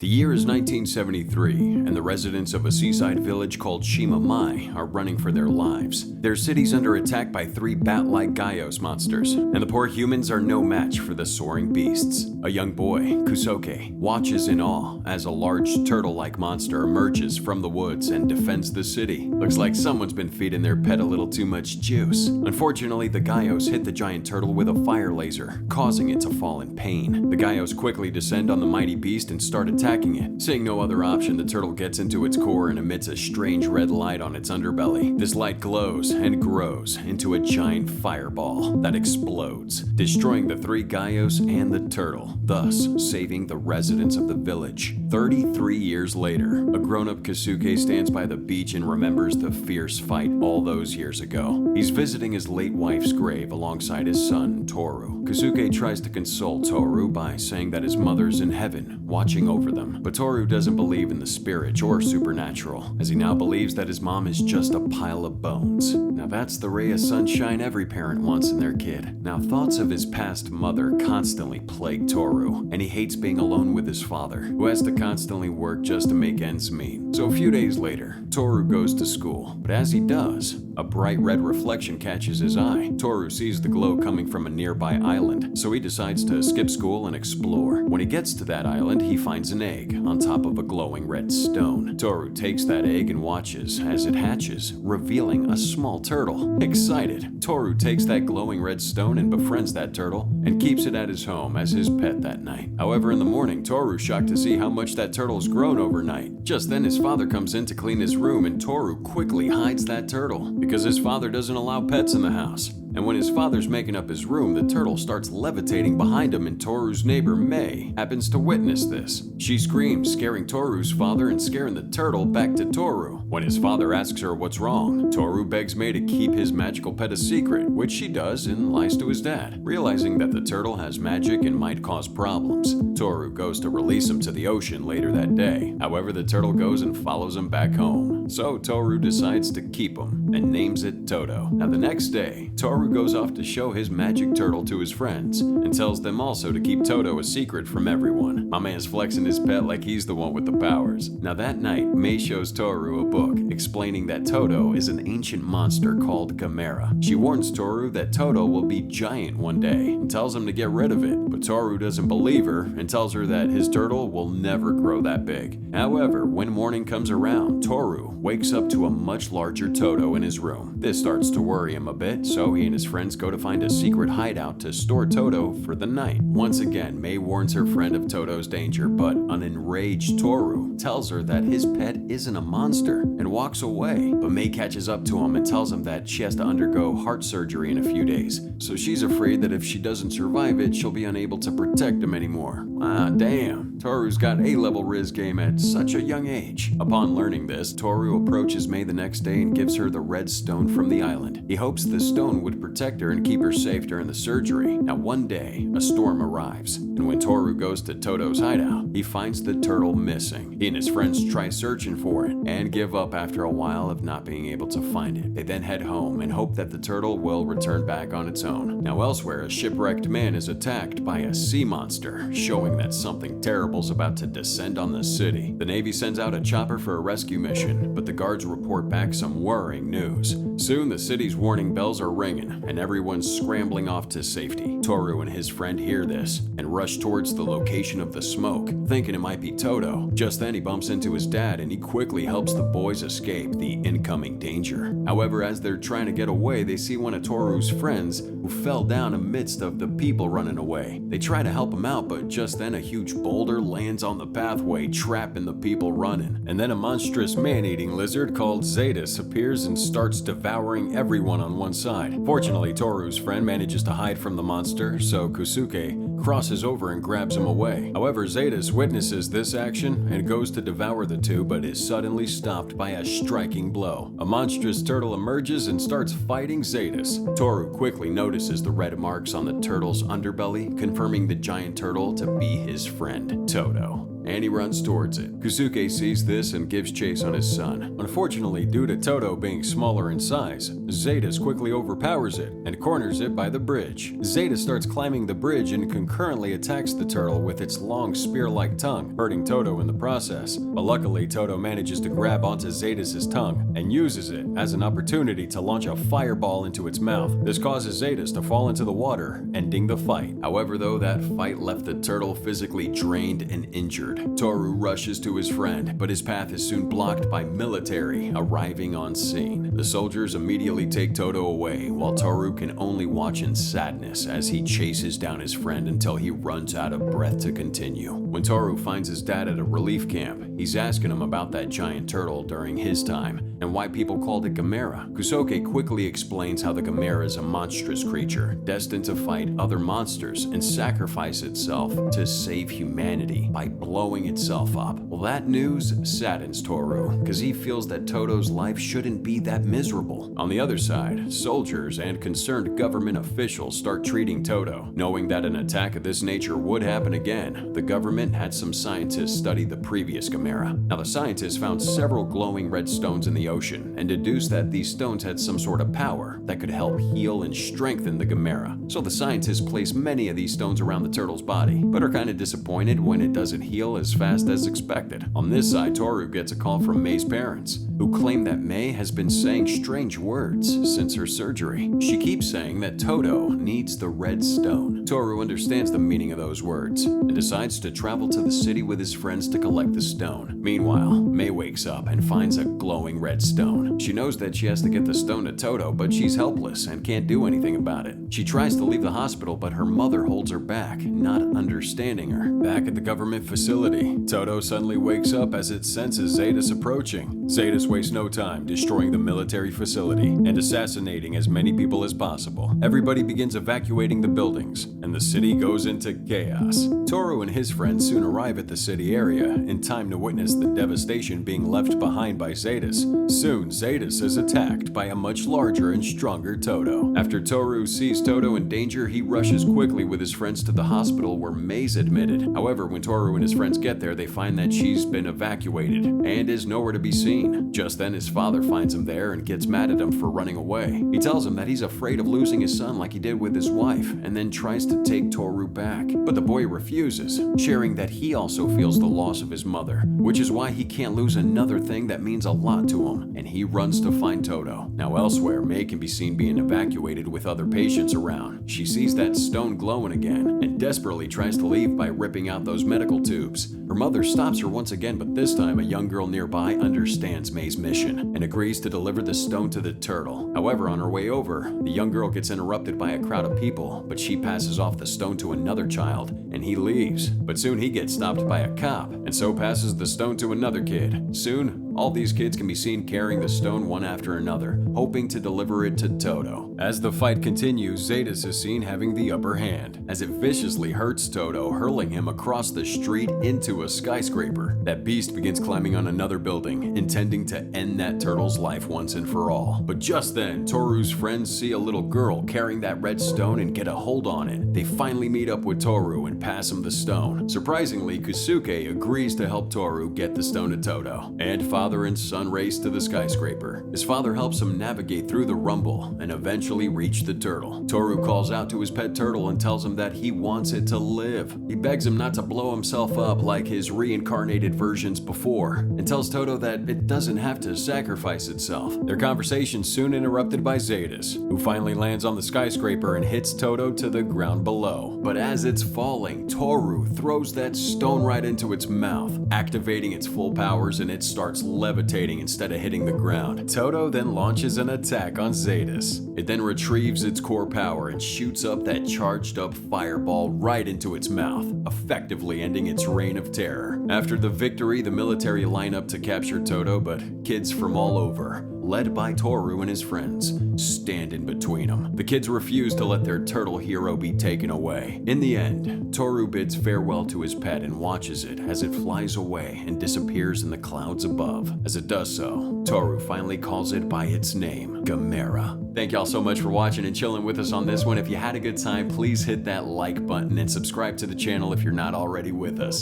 The year is 1973, and the residents of a seaside village called Shimamai are running for their lives. Their city's under attack by three bat-like Gaios monsters, and the poor humans are no match for the soaring beasts. A young boy, Kusoke, watches in awe as a large turtle-like monster emerges from the woods and defends the city. Looks like someone's been feeding their pet a little too much juice. Unfortunately, the Gaios hit the giant turtle with a fire laser, causing it to fall in pain. The Gaios quickly descend on the mighty beast and start attacking it. Seeing no other option, the turtle gets into its core and emits a strange red light on its underbelly. This light glows and grows into a giant fireball that explodes, destroying the three Gaios and the turtle, thus saving the residents of the village. 33 years later, a grown-up Kusuke stands by the beach and remembers the fierce fight all those years ago. He's visiting his late wife's grave alongside his son, Toru. Kusuke tries to console Toru by saying that his mother's in heaven, watching over them. But Toru doesn't believe in the spirit or supernatural, as he now believes that his mom is just a pile of bones. Now that's the ray of sunshine every parent wants in their kid. Now thoughts of his past mother constantly plague Toru, and he hates being alone with his father, who has to constantly work just to make ends meet. So a few days later, Toru goes to school, but as he does, a bright red reflection catches his eye. Toru sees the glow coming from a nearby island, so he decides to skip school and explore. When he gets to that island, he finds an egg on top of a glowing red stone. Toru takes that egg and watches as it hatches, revealing a small turtle. Excited, Toru takes that glowing red stone and befriends that turtle and keeps it at his home as his pet that night. However, in the morning, Toru's shocked to see how much that turtle's grown overnight. Just then, his father comes in to clean his room and Toru quickly hides that turtle because his father doesn't allow pets in the house. And when his father's making up his room, the turtle starts levitating behind him and Toru's neighbor, Mei, happens to witness this. She screams, scaring Toru's father and scaring the turtle back to Toru. When his father asks her what's wrong, Toru begs Mei to keep his magical pet a secret, which she does and lies to his dad. Realizing that the turtle has magic and might cause problems, Toru goes to release him to the ocean later that day. However, the turtle goes and follows him back home. So Toru decides to keep him and names it Toto. Now the next day, Toru goes off to show his magic turtle to his friends and tells them also to keep Toto a secret from everyone. My man's flexing his pet like he's the one with the powers. Now that night, Mei shows Toru a book explaining that Toto is an ancient monster called Gamera. She warns Toru that Toto will be giant one day and tells him to get rid of it, but Toru doesn't believe her and tells her that his turtle will never grow that big. However, when morning comes around, Toru wakes up to a much larger Toto in his room. This starts to worry him a bit, so he and his friends go to find a secret hideout to store Toto for the night. Once again, Mei warns her friend of Toto's danger, but an enraged Toru tells her that his pet isn't a monster and walks away. But Mei catches up to him and tells him that she has to undergo heart surgery in a few days, so she's afraid that if she doesn't survive it, she'll be unable to protect him anymore. Ah, damn. Toru's got A-level Riz game at such a young age. Upon learning this, Toru approaches Mei the next day and gives her the red stone from the island. He hopes the stone would protect her and keep her safe during the surgery. Now one day, a storm arrives, and when Toru goes to Toto's hideout, he finds the turtle missing. He and his friends try searching for it and give up after a while of not being able to find it. They then head home and hope that the turtle will return back on its own. Now elsewhere, a shipwrecked man is attacked by a sea monster, showing that something terrible's about to descend on the city. The Navy sends out a chopper for a rescue mission, but the guards report back some worrying news. Soon the city's warning bells are ringing, and everyone's scrambling off to safety. Toru and his friend hear this and rush towards the location of the smoke, thinking it might be Toto. Just then he bumps into his dad and he quickly helps the boys escape the incoming danger. However, as they're trying to get away, they see one of Toru's friends who fell down amidst of the people running away. They try to help him out, but just then a huge boulder lands on the pathway, trapping the people running. And then a monstrous man-eating lizard called Zedus appears and starts devouring everyone on one side. Fortunately, Toru's friend manages to hide from the monster, so Kusuke crosses over and grabs him away. However, Zedus witnesses this action and goes to devour the two, but is suddenly stopped by a striking blow. A monstrous turtle emerges and starts fighting Zedus. Toru quickly notices the red marks on the turtle's underbelly, confirming the giant turtle to be his friend, Toto. and he runs towards it. Kusuke sees this and gives chase on his son. Unfortunately, due to Todo being smaller in size, Zedus quickly overpowers it and corners it by the bridge. Zedus starts climbing the bridge and concurrently attacks the turtle with its long spear-like tongue, hurting Todo in the process. But luckily, Todo manages to grab onto Zedus' tongue and uses it as an opportunity to launch a fireball into its mouth. This causes Zedus to fall into the water, ending the fight. However, though, that fight left the turtle physically drained and injured. Toru rushes to his friend, but his path is soon blocked by military arriving on scene. The soldiers immediately take Todo away, while Toru can only watch in sadness as he chases down his friend until he runs out of breath to continue. When Toru finds his dad at a relief camp, he's asking him about that giant turtle during his time and why people called it Gamera. Kusuke quickly explains how the Gamera is a monstrous creature destined to fight other monsters and sacrifice itself to save humanity by blowing itself up. Well, that news saddens Toru because he feels that Todo's life shouldn't be that miserable. On the other side, soldiers and concerned government officials start treating Todo. Knowing that an attack of this nature would happen again, the government had some scientists study the previous Gamera. Now, the scientists found several glowing red stones in the ocean and deduced that these stones had some sort of power that could help heal and strengthen the Gamera. So the scientists place many of these stones around the turtle's body, but are kind of disappointed when it doesn't heal as fast as expected. On this side, Toru gets a call from Mei's parents, who claim that Mei has been saying strange words since her surgery. She keeps saying that Todo needs the red stone. Toru understands the meaning of those words and decides to travel to the city with his friends to collect the stone. Meanwhile, Mei wakes up and finds a glowing red stone. She knows that she has to get the stone to Todo, but she's helpless and can't do anything about it. She tries to leave the hospital, but her mother holds her back, not understanding her. Back at the government facility, Todo suddenly wakes up as it senses Zedus approaching. Zedus wastes no time destroying the military facility and assassinating as many people as possible. Everybody begins evacuating the buildings, and the city goes into chaos. Toru and his friends soon arrive at the city area in time to witness the devastation being left behind by Zedus. Soon, Zedus is attacked by a much larger and stronger Todo. After Toru sees Todo in danger, he rushes quickly with his friends to the hospital where Mei's admitted. However, when Toru and his friends get there, they find that she's been evacuated and is nowhere to be seen. Just then, his father finds him there and gets mad at him for running away. He tells him that he's afraid of losing his son like he did with his wife, and then tries to take Toru back. But the boy refuses, sharing that he also feels the loss of his mother, which is why he can't lose another thing that means a lot to him, and he runs to find Todo. Now elsewhere, Mei can be seen being evacuated with other patients around. She sees that stone glowing again and desperately tries to leave by ripping out those medical tubes. Her mother stops her once again, but this time a young girl nearby understands Mei's mission and agrees to deliver the stone to the turtle. However, on her way over, the young girl gets interrupted by a crowd of people, but she passes off the stone to another child and he leaves. But soon he gets stopped by a cop and so passes the stone to another kid. Soon, all these kids can be seen carrying the stone one after another, hoping to deliver it to Todo. As the fight continues, Zedus is seen having the upper hand, as it viciously hurts Todo, hurling him across the street into a skyscraper. That beast begins climbing on another building, intending to end that turtle's life once and for all. But just then, Toru's friends see a little girl carrying that red stone and get a hold on it. They finally meet up with Toru and pass him the stone. Surprisingly, Kusuke agrees to help Toru get the stone to Todo, and father and son race to the skyscraper. His father helps him navigate through the rumble and eventually reach the turtle. Toru calls out to his pet turtle and tells him that he wants it to live. He begs him not to blow himself up like his reincarnated versions before, and tells Todo that it doesn't have to sacrifice itself. Their conversation soon interrupted by Zedus, who finally lands on the skyscraper and hits Todo to the ground below. But as it's falling, Toru throws that stone right into its mouth, activating its full powers, and it starts levitating instead of hitting the ground. Todo then launches an attack on Zedus. It then retrieves its core power and shoots up that charged up fireball right into its mouth, effectively ending its reign of terror. After the victory, the military line up to capture Todo, but kids from all over, led by Toru and his friends, stand in between them. The kids refuse to let their turtle hero be taken away. In the end, Toru bids farewell to his pet and watches it as it flies away and disappears in the clouds above. As it does so, Toru finally calls it by its name, Gamera. Thank y'all so much for watching and chilling with us on this one. If you had a good time, please hit that like button and subscribe to the channel if you're not already with us.